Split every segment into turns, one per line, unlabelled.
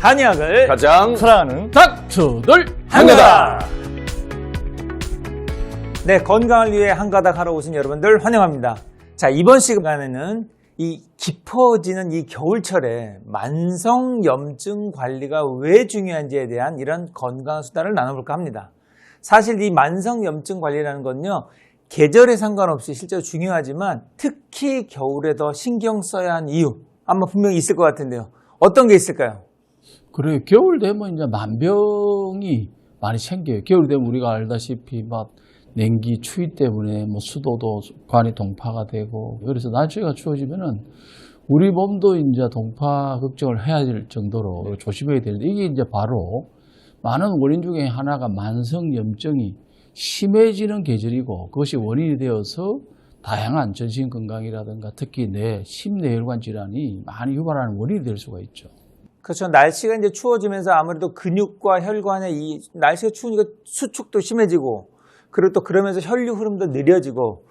한의학을
가장
사랑하는
닥터들 한가닥. 네, 건강을 위해 한가닥 하러 오신 여러분들 환영합니다. 자, 이번 시간에는 이 깊어지는 이 겨울철에 만성염증 관리가 왜 중요한지에 대한 이런 건강 수다를 나눠볼까 합니다. 사실 이 만성염증 관리라는 건요, 계절에 상관없이 실제로 중요하지만 특히 겨울에 더 신경 써야 하는 이유 아마 분명히 있을 것 같은데요. 어떤 게 있을까요?
그래, 겨울 되면 이제 만병이 많이 생겨요. 겨울 되면 우리가 알다시피 막 냉기, 추위 때문에 뭐 수도도 관이 동파가 되고, 그래서 날씨가 추워지면은 우리 몸도 이제 동파 걱정을 해야 될 정도로 조심해야 되는데, 이게 이제 바로 많은 원인 중에 하나가 만성염증이 심해지는 계절이고, 그것이 원인이 되어서 다양한 전신 건강이라든가 특히 심내혈관 질환이 많이 유발하는 원인이 될 수가 있죠.
그렇죠. 날씨가 이제 추워지면서 아무래도 근육과 혈관에 이 날씨가 추우니까 수축도 심해지고, 그리고 또 그러면서 혈류 흐름도 느려지고,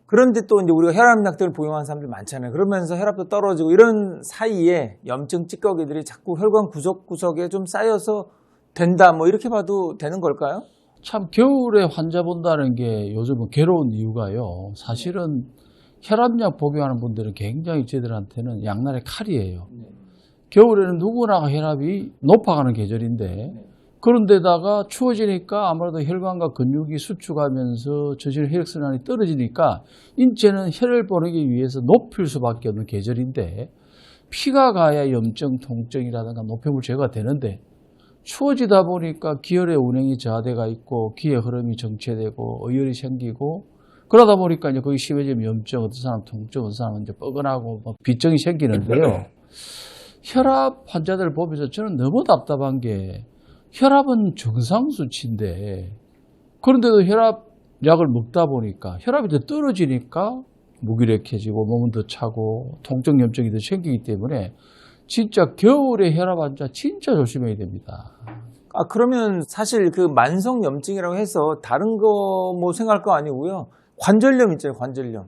그런데 또 이제 우리가 혈압약들을 복용하는 사람들 많잖아요. 그러면서 혈압도 떨어지고, 이런 사이에 염증 찌꺼기들이 자꾸 혈관 구석구석에 좀 쌓여서 된다, 뭐 이렇게 봐도 되는 걸까요?
참 겨울에 환자 본다는 게 요즘은 괴로운 이유가요. 사실은 혈압약 복용하는 분들은 굉장히 저희들한테는 양날의 칼이에요. 겨울에는 누구나 혈압이 높아가는 계절인데, 그런데다가 추워지니까 아무래도 혈관과 근육이 수축하면서 저질 혈액순환이 떨어지니까 인체는 혈을 보내기 위해서 높일 수밖에 없는 계절인데, 피가 가야 염증, 통증이라든가 노폐물 제거가 되는데, 추워지다 보니까 기혈의 운행이 저하돼가 있고 기의 흐름이 정체되고 어혈이 생기고, 그러다 보니까 이제 거기 심해지면 염증, 어떤 사람은 통증, 어떤 사람은 이제 뻐근하고 막 비증이 생기는데요. 혈압 환자들 보면서 저는 너무 답답한 게, 혈압은 정상 수치인데 그런데도 혈압약을 먹다 보니까 혈압이 더 떨어지니까 무기력해지고 몸은 더 차고 통증, 염증이 더 생기기 때문에 진짜 겨울에 혈압 환자 진짜 조심해야 됩니다.
아, 그러면 사실 그 만성염증이라고 해서 다른 거 뭐 생각할 거 아니고요. 관절염 있잖아요, 관절염.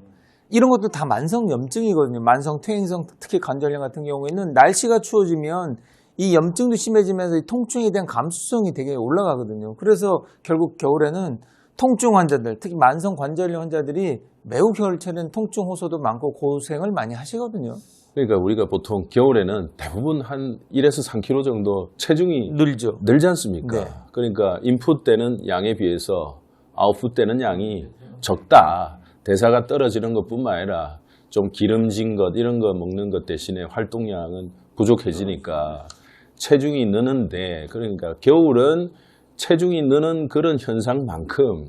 이런 것도 다 만성염증이거든요. 만성 퇴행성, 특히 관절염 같은 경우에는 날씨가 추워지면 이 염증도 심해지면서 이 통증에 대한 감수성이 되게 올라가거든요. 그래서 결국 겨울에는 통증 환자들, 특히 만성 관절염 환자들이 매우 겨울철에는 통증 호소도 많고 고생을 많이 하시거든요.
그러니까 우리가 보통 겨울에는 대부분 한 1에서 3kg 정도 체중이
늘죠.
늘지 않습니까?
네.
그러니까 인풋 때는 양에 비해서 아웃풋 때는 양이 적다. 대사가 떨어지는 것뿐만 아니라 좀 기름진 것 이런 거 먹는 것 대신에 활동량은 부족해지니까 체중이 느는데, 그러니까 겨울은 체중이 느는 그런 현상만큼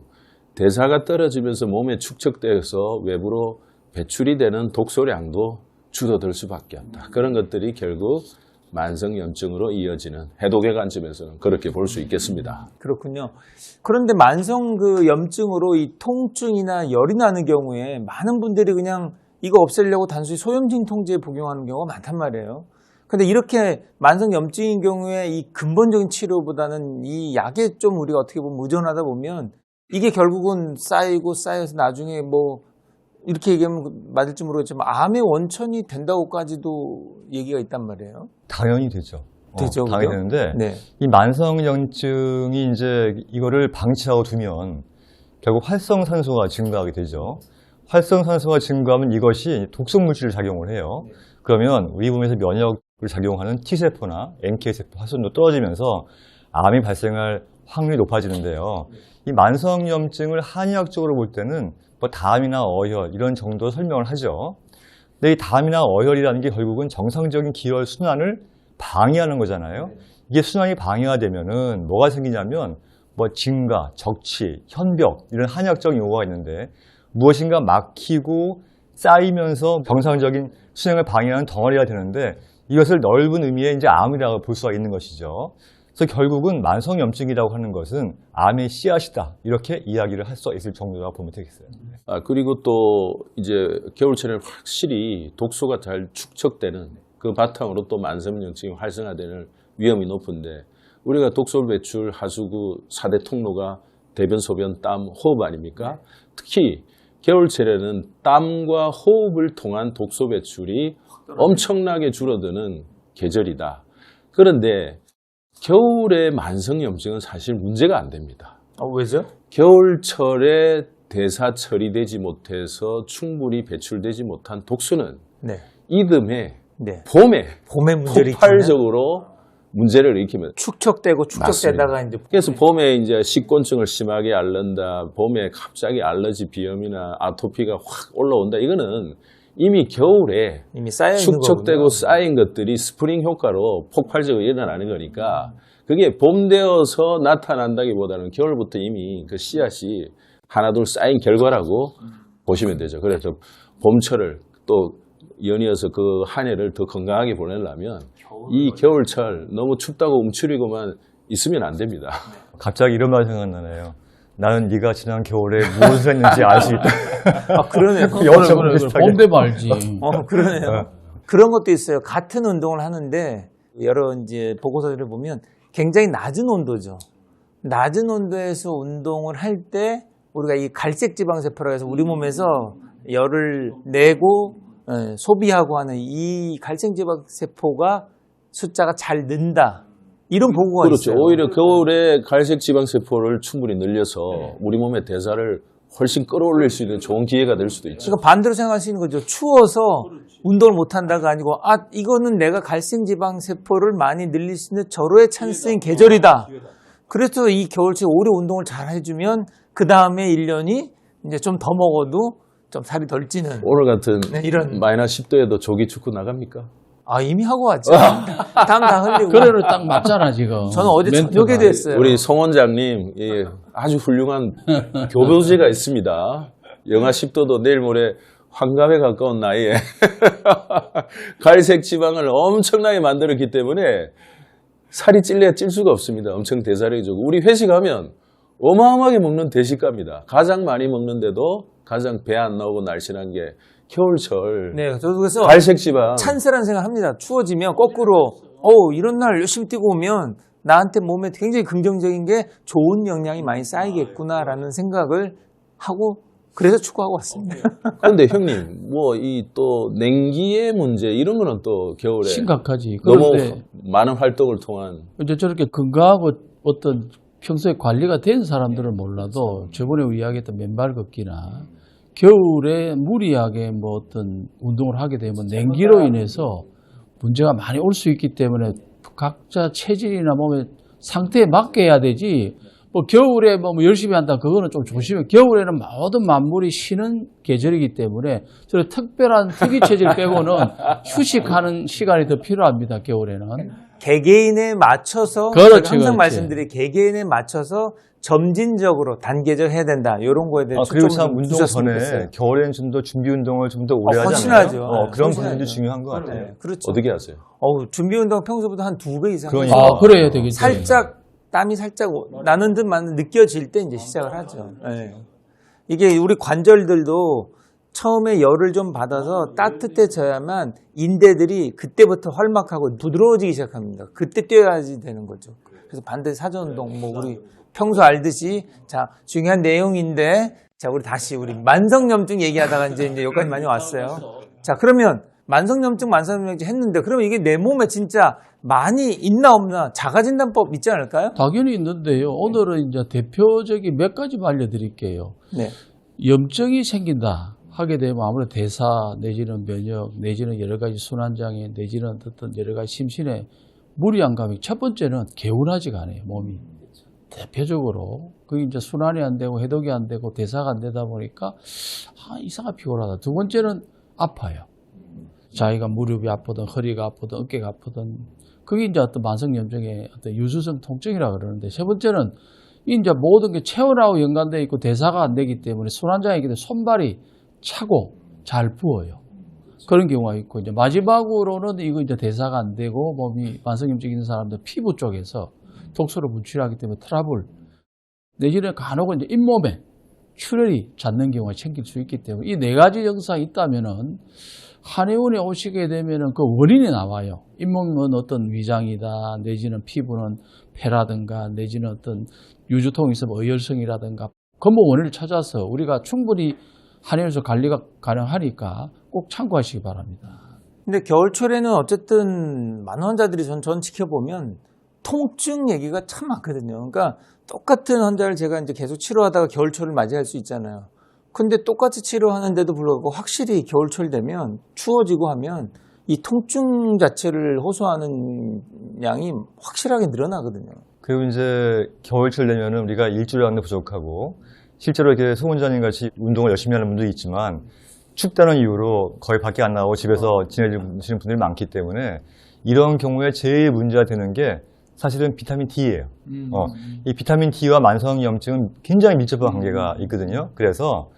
대사가 떨어지면서 몸에 축적돼서 외부로 배출이 되는 독소량도 줄어들 수밖에 없다. 그런 것들이 결국 만성염증으로 이어지는 해독의 관점에서는 그렇게 볼 수 있겠습니다.
그렇군요. 그런데 만성 그 염증으로 이 통증이나 열이 나는 경우에 많은 분들이 그냥 이거 없애려고 단순히 소염진 통제에 복용하는 경우가 많단 말이에요. 근데 이렇게 만성 염증인 경우에 이 근본적인 치료보다는 이 약에 좀 우리가 어떻게 보면 의존하다 보면 이게 결국은 쌓여서 나중에 뭐 이렇게 얘기하면 맞을지 모르겠지만 암의 원천이 된다고까지도 얘기가 있단 말이에요.
당연히 되죠.
되죠,
당연히
그죠?
되는데,
네.
이 만성염증이 이제 이거를 방치하고 두면 결국 활성산소가 증가하게 되죠. 활성산소가 증가하면 이것이 독성물질을 작용을 해요. 그러면 우리 몸에서 면역을 작용하는 T세포나 NK세포 활성도 떨어지면서 암이 발생할 확률이 높아지는데요. 이 만성염증을 한의학적으로 볼 때는 뭐 담이나 어혈 이런 정도 설명을 하죠. 근데 이 담이나 어혈이라는 게 결국은 정상적인 기혈 순환을 방해하는 거잖아요. 이게 순환이 방해가 되면은 뭐가 생기냐면 뭐 증가, 적치, 현벽 이런 한의학적인 용어가 있는데, 무엇인가 막히고 쌓이면서 정상적인 수행을 방해하는 덩어리가 되는데, 이것을 넓은 의미의 이제 암이라고 볼 수가 있는 것이죠. 그래서 결국은 만성염증이라고 하는 것은 암의 씨앗이다, 이렇게 이야기를 할 수 있을 정도라고 보면 되겠어요.
그리고 또 이제 겨울철에는 확실히 독소가 잘 축적되는 그 바탕으로 또 만성염증이 활성화되는 위험이 높은데, 우리가 독소 배출 하수구 4대 통로가 대변, 소변, 땀, 호흡 아닙니까? 특히 겨울철에는 땀과 호흡을 통한 독소 배출이 엄청나게 줄어드는 계절이다. 그런데 겨울에 만성염증은 사실 문제가 안 됩니다.
왜죠?
겨울철에 대사 처리되지 못해서 충분히 배출되지 못한 독소는
네.
이듬해
네.
봄에
문제를
폭발적으로 문제를 일으키면
축적되고 축적되다가 이제
그래서 봄에 이제 식곤증을 심하게 앓는다, 봄에 갑자기 알러지 비염이나 아토피가 확 올라온다. 이거는 이미 겨울에
이미 쌓여 있는
축적되고
거군요.
쌓인 것들이 스프링 효과로 폭발적으로 일어나는 거니까 그게 봄 되어서 나타난다기보다는 겨울부터 이미 그 씨앗이 하나둘 쌓인 결과라고 보시면 되죠. 그래서 봄철을 또 연이어서 그 한 해를 더 건강하게 보내려면 이 겨울철 너무 춥다고 움츠리고만 있으면 안 됩니다.
갑자기 이런 말 생각나네요. 나는 네가 지난 겨울에 무엇을 했는지 알 수 있다.
그러네요.
영어처럼 비슷하게.
봄 되면 알지.
그러네요. 그런 것도 있어요. 같은 운동을 하는데 여러 이제 보고서들을 보면 굉장히 낮은 온도죠. 낮은 온도에서 운동을 할 때 우리가 이 갈색 지방세포라고 해서 우리 몸에서 열을 내고 소비하고 하는 이 갈색 지방세포가 숫자가 잘 는다. 이런 보고가
그렇죠.
있어요.
오히려 겨울에 갈색 지방세포를 충분히 늘려서 우리 몸의 대사를 훨씬 끌어올릴 수 있는 좋은 기회가 될 수도 있죠.
그러니까 반대로 생각할 수 있는 거죠. 추워서 운동을 못 한다가 아니고 이거는 내가 갈색 지방 세포를 많이 늘릴 수 있는 절호의 찬스인 계절이다. 그래서 이 겨울철 오래 운동을 잘 해주면 그 다음에 1년이 이제 좀 더 먹어도 좀 살이 덜 찌는.
오늘 같은
이런.
마이너스 10도에도 조기 축구 나갑니까?
이미 하고 왔죠. 땀 다 흘리고.
그래로 딱 맞잖아 지금.
저는 어제
멘트가.
저녁에도 했어요.
우리 송 원장님 아주 훌륭한 교보제가 있습니다. 영하 10도도 내일 모레 환갑에 가까운 나이에 갈색 지방을 엄청나게 만들었기 때문에 살이 찔려야 찔 수가 없습니다. 엄청 대사량이죠. 우리 회식하면 어마어마하게 먹는 대식가입니다. 가장 많이 먹는데도 가장 배 안 나오고 날씬한 게 겨울철
네, 저도 그래서
갈색 지방.
찬스라는 생각을 합니다. 추워지면 거꾸로 이런 날 열심히 뛰고 오면 나한테 몸에 굉장히 긍정적인 게 좋은 영향이 많이 쌓이겠구나라는 생각을 하고 그래서 축구하고 왔습니다.
그런데 형님, 뭐 이 또 냉기의 문제 이런 거는 또 겨울에
심각하지.
너무
그런데
많은 활동을 통한
이제 저렇게 건강하고 어떤 평소에 관리가 된 사람들은 몰라도 저번에 우리 이야기했던 맨발 걷기나 겨울에 무리하게 뭐 어떤 운동을 하게 되면 냉기로 인해서 문제가 많이 올 수 있기 때문에 각자 체질이나 몸의 상태에 맞게 해야 되지. 뭐 겨울에 뭐 열심히 한다 그거는 좀 조심해. 겨울에는 모든 만물이 쉬는 계절이기 때문에 저 특별한 특이 체질 빼고는 휴식하는 시간이 더 필요합니다. 겨울에는.
개개인에 맞춰서
그렇지,
제가 항상
그렇지.
말씀드린 개개인에 맞춰서 점진적으로 단계적 해야 된다. 이런 거에 대해
그리고
초점을
참
좀
운동
두셨으면
전에
좋겠어요.
겨울에는 좀 더 준비 운동을 좀 더 오래
훨씬
하잖아요.
하죠.
그런
훨씬
부분도
하죠.
중요한 것 같아요.
네, 그렇죠.
어떻게 하세요?
준비 운동 평소보다 한 2배 이상.
그러니까.
해서
그래야 되겠죠.
살짝 땀이 살짝 나는 듯 마는 듯 느껴질 때 이제 시작을 하죠. 네. 이게 우리 관절들도 처음에 열을 좀 받아서 따뜻해져야만 인대들이 그때부터 활막하고 부드러워지기 시작합니다. 그때 뛰어야지 되는 거죠. 그래서 반대 사전 운동 뭐 우리 평소 알듯이 자 중요한 내용인데 자 우리 다시 우리 만성염증 얘기하다가 이제 여기까지 많이 왔어요. 자 그러면 만성염증 했는데 그러면 이게 내 몸에 진짜 많이 있나 없나 자가진단법 있지 않을까요?
당연히 있는데요. 오늘은 이제 대표적인 몇 가지 알려드릴게요.
네.
염증이 생긴다 하게 되면 아무래도 대사 내지는 면역 내지는 여러 가지 순환장애 내지는 어떤 여러 가지 심신의 무리한 감이 첫 번째는 개운하지가 않아요. 몸이. 대표적으로 그게 이제 순환이 안 되고 해독이 안 되고 대사가 안 되다 보니까 이상하게 피곤하다. 두 번째는 아파요. 자기가 무릎이 아프든 허리가 아프든 어깨가 아프든 그게 이제 어떤 만성염증의 어떤 유수성 통증이라 그러는데 세 번째는 이제 모든 게 체온하고 연관되어 있고 대사가 안 되기 때문에 순환장애이기 때문에 손발이 차고 잘 부어요. 그런 경우가 있고 이제 마지막으로는 이거 이제 대사가 안 되고 몸이 만성염증 있는 사람들 피부 쪽에서 독소를 분출하기 때문에 트러블 내지는 간혹 이제 잇몸에 출혈이 잦는 경우가 생길 수 있기 때문에 이 네 가지 증상이 있다면은 한의원에 오시게 되면은 그 원인이 나와요. 잇몸은 어떤 위장이다, 내지는 피부는 폐라든가, 내지는 어떤 유주통이 있으면 어혈성이라든가, 근본 원인을 찾아서 우리가 충분히 한의원에서 관리가 가능하니까 꼭 참고하시기 바랍니다.
근데 겨울철에는 어쨌든 많은 환자들이 전 지켜보면 통증 얘기가 참 많거든요. 그러니까 똑같은 환자를 제가 이제 계속 치료하다가 겨울철을 맞이할 수 있잖아요. 근데 똑같이 치료하는데도 불구하고 확실히 겨울철 되면 추워지고 하면 이 통증 자체를 호소하는 양이 확실하게 늘어나거든요.
그리고 이제 겨울철 되면은 우리가 일주일간도 부족하고 실제로 이렇게 송 원장님 같이 운동을 열심히 하는 분도 있지만 춥다는 이유로 거의 밖에 안 나오고 집에서 지내시는 분들이 많기 때문에 이런 경우에 제일 문제가 되는 게 사실은 비타민 D예요. 이 비타민 D와 만성염증은 굉장히 밀접한 관계가 있거든요. 그래서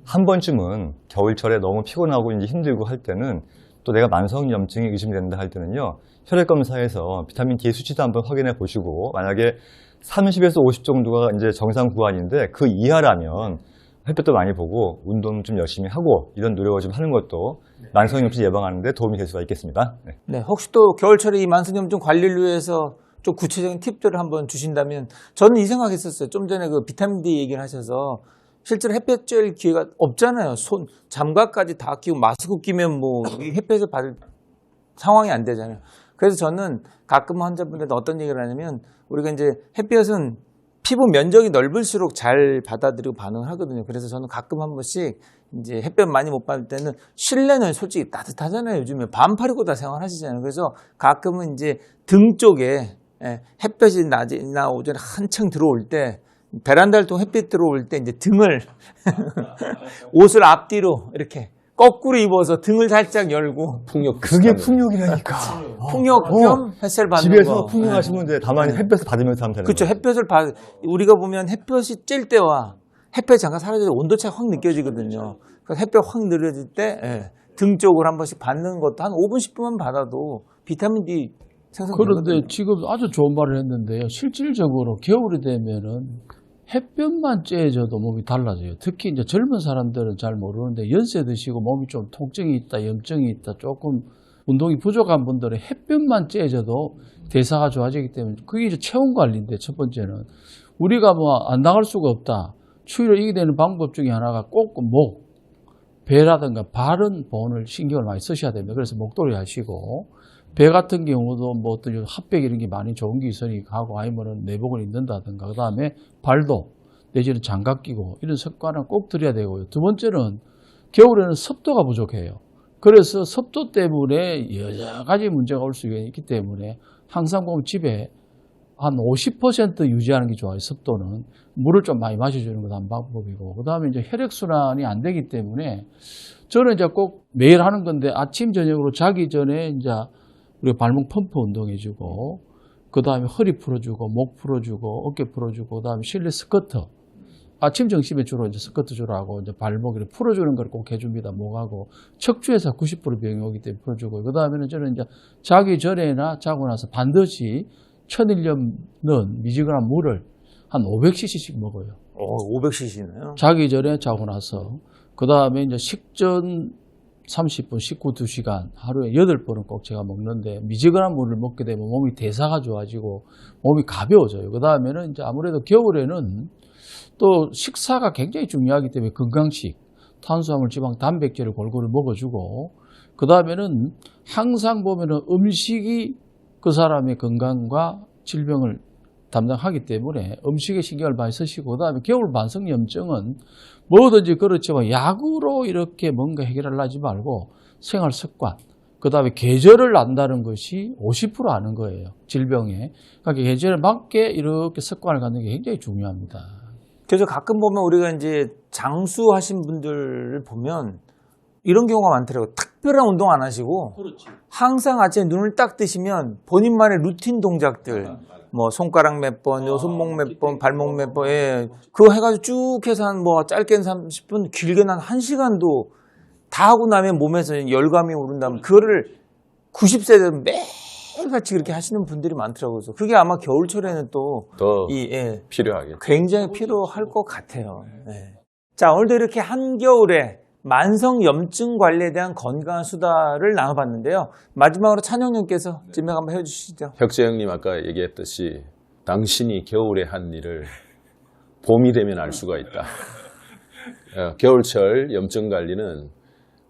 한 번쯤은 겨울철에 너무 피곤하고 이제 힘들고 할 때는 또 내가 만성염증이 의심된다 할 때는요, 혈액 검사에서 비타민 D의 수치도 한번 확인해 보시고, 만약에 30에서 50 정도가 이제 정상 구간인데 그 이하라면 햇볕도 많이 보고 운동 좀 열심히 하고 이런 노력을 좀 하는 것도 만성염증 예방하는 데 도움이 될 수가 있겠습니다. 네.
네, 혹시 또 겨울철에 이 만성염증 관리를 위해서 좀 구체적인 팁들을 한번 주신다면, 저는 이 생각했었어요. 좀 전에 그 비타민 D 얘기를 하셔서 실제로 햇볕 쬐일 기회가 없잖아요. 손, 장갑까지 다 끼고 마스크 끼면 뭐 햇볕을 받을 상황이 안 되잖아요. 그래서 저는 가끔 환자분들한테 어떤 얘기를 하냐면, 우리가 이제 햇볕은 피부 면적이 넓을수록 잘 받아들이고 반응을 하거든요. 그래서 저는 가끔 한 번씩 이제 햇볕 많이 못 받을 때는 실내는 솔직히 따뜻하잖아요. 요즘에 반팔 입고 다 생활하시잖아요. 그래서 가끔은 이제 등 쪽에 햇볕이 낮이나 오전에 한창 들어올 때, 베란다를 통해 햇빛 들어올 때 이제 등을 옷을 앞뒤로 이렇게 거꾸로 입어서 등을 살짝 열고,
풍력
그게
비슷하네.
풍력이라니까.
풍력 겸 햇살 받는
집에서
거.
풍력하시면 돼. 다만 햇볕을 받으면서 하면 되는
그렇죠.
거예요.
햇볕을 우리가 보면 햇볕이 찔 때와 햇볕이 잠깐 사라질 때 온도차가 확 느껴지거든요. 그래서 햇볕 확 느려질 때 등 쪽으로 한 번씩 받는 것도 한 5분, 10분만 받아도 비타민 D 생성되거든요.
그런데 지금 아주 좋은 말을 했는데요. 실질적으로 겨울이 되면은 햇볕만 쬐져도 몸이 달라져요. 특히 이제 젊은 사람들은 잘 모르는데 연세 드시고 몸이 좀 통증이 있다, 염증이 있다, 조금 운동이 부족한 분들은 햇볕만 쬐져도 대사가 좋아지기 때문에 그게 이제 체온 관리인데, 첫 번째는 우리가 뭐 안 나갈 수가 없다. 추위를 이기는 방법 중에 하나가 꼭 목, 배라든가 발은 보온을 신경을 많이 쓰셔야 됩니다. 그래서 목도리 하시고, 배 같은 경우도 뭐 어떤 핫팩 이런 게 많이 좋은 게 있으니까 하고, 아니면은 내복을 입는다든가, 그 다음에 발도 내지는 장갑 끼고 이런 습관은 꼭 들여야 되고요. 두 번째는 겨울에는 습도가 부족해요. 그래서 습도 때문에 여러 가지 문제가 올 수 있기 때문에 항상 보면 집에 한 50% 유지하는 게 좋아요. 습도는. 물을 좀 많이 마셔주는 것도 한 방법이고, 그 다음에 이제 혈액순환이 안 되기 때문에 저는 이제 꼭 매일 하는 건데, 아침 저녁으로 자기 전에 이제 우리가 발목 펌프 운동해주고, 그 다음에 허리 풀어주고, 목 풀어주고, 어깨 풀어주고, 그 다음에 실내 스쿼트. 아침 점심에 주로 이제 스쿼트 주라고 이제 발목을 풀어주는 걸 꼭 해줍니다. 목하고 척추에서 90% 비용이 오기 때문에 풀어주고, 그 다음에는 저는 이제 자기 전에나 자고 나서 반드시 1001년 넣은 미지근한 물을 한 500cc씩 먹어요.
500cc네요.
자기 전에 자고 나서. 그 다음에 이제 식전 30분, 식후 2시간, 하루에 8번은 꼭 제가 먹는데, 미지근한 물을 먹게 되면 몸이 대사가 좋아지고 몸이 가벼워져요. 그 다음에는 이제 아무래도 겨울에는 또 식사가 굉장히 중요하기 때문에 건강식, 탄수화물, 지방, 단백질을 골고루 먹어주고, 그 다음에는 항상 보면은 음식이 그 사람의 건강과 질병을 담당하기 때문에 음식에 신경을 많이 쓰시고, 그 다음에 겨울 만성염증은 뭐든지 그렇지만 약으로 이렇게 뭔가 해결하려 하지 말고 생활 습관, 그 다음에 계절을 안다는 것이 50% 아는 거예요. 질병에. 그러니까 계절에 맞게 이렇게 습관을 갖는 게 굉장히 중요합니다.
그래서 가끔 보면 우리가 이제 장수하신 분들을 보면 이런 경우가 많더라고요. 특별한 운동 안 하시고 항상 아침에 눈을 딱 뜨시면 본인만의 루틴 동작들, 뭐 손가락 몇 번, 요 손목 몇 번, 발목 몇 번, 그거 해가지고 쭉 해서 한 뭐 짧게는 30분, 길게는 한 1시간도 다 하고 나면 몸에서 열감이 오른다면 그거를 90세대는 매일같이 그렇게 하시는 분들이 많더라고요. 그래서 그게 아마 겨울철에는 또
더
이
필요하겠죠.
굉장히 필요할 것 같아요. 자, 오늘도 이렇게 한겨울에 만성염증 관리에 대한 건강한 수다를 나눠봤는데요. 마지막으로 찬영님께서 진명 한번 해주시죠.
혁재 형님 아까 얘기했듯이 당신이 겨울에 한 일을 봄이 되면 알 수가 있다. 겨울철 염증 관리는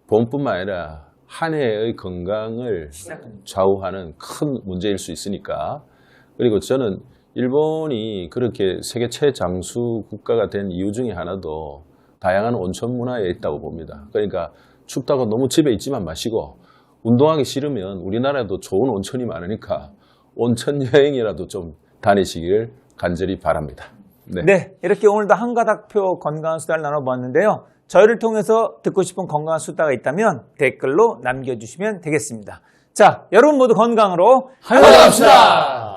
봄뿐만 아니라 한 해의 건강을 좌우하는 큰 문제일 수 있으니까 그리고 저는 일본이 그렇게 세계 최장수 국가가 된 이유 중에 하나도 다양한 온천 문화에 있다고 봅니다. 그러니까 춥다고 너무 집에 있지만 마시고 운동하기 싫으면 우리나라에도 좋은 온천이 많으니까 온천 여행이라도 좀 다니시기를 간절히 바랍니다. 네.
네, 이렇게 오늘도 한 가닥표 건강한 수다를 나눠보았는데요. 저희를 통해서 듣고 싶은 건강한 수다가 있다면 댓글로 남겨주시면 되겠습니다. 자, 여러분 모두 건강으로
하여갑시다.